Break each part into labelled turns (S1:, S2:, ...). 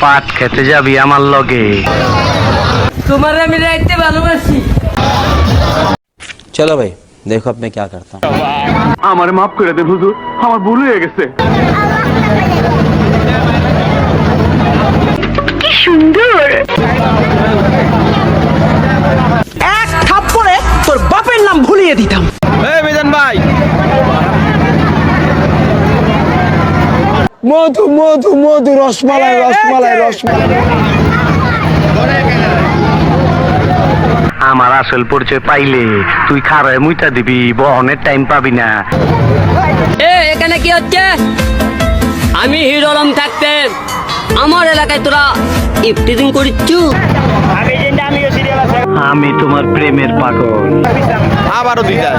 S1: পাট খেতে যাবি আমার লগে?
S2: তোমার আমি রাইতে ভালোবাসি।
S3: चलो भाई देखो अब मैं क्या करता हूँ।
S1: আমারে মাফ করে দে হুজুর, আমার ভুল হয়ে গেছে। কি সুন্দর।
S4: এক থাপ্পড়ে তোর বাপের নাম ভুলিয়ে দিতাম।
S3: এই মিজান ভাই,
S4: মধু মধু মধু রসমালাই রসমালাই রসমালাই।
S1: আমার আসল পরিচয় পাইলে তুই খারায় মুইতা দিবি, বহনের টাইম পাবি না।
S2: এখানে কি হচ্ছে? আমি হিরো আলম থাকতে আমার এলাকায় তোরা ইফটিজিং করিচ্ছু।
S1: আমি তোমার প্রেমের পাগল।
S3: আবারও দিদা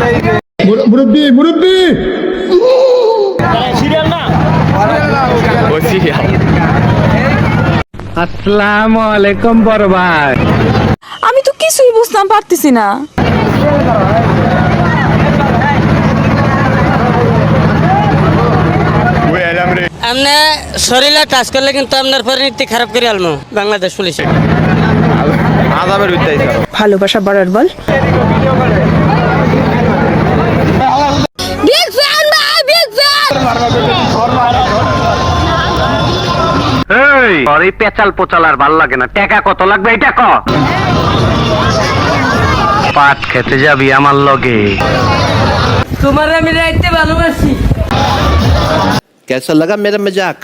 S5: মুরব্বি মুরব্বি
S1: আসসালামু আলাইকুম বড় ভাই।
S6: আমি তো কিছুই বুঝতাম পারতেছি না।
S2: আপনি শরীরে টাচ করলে কিন্তু আপনার পরিণতি খারাপ করে আলমো বাংলাদেশ পুলিশে।
S3: আজাবের বিদ্যাই
S6: ভালোবাসা বাড়ার বল।
S1: এই তোর এই পেচাল পোচাল আর ভাল লাগে না। টাকা কত লাগবে এটা ক। পাট খেতে যাবি আমার লগে?
S2: তোমার আমি রাইতে ভালোবাসি।
S3: कैसा लगा मेरा मजाक?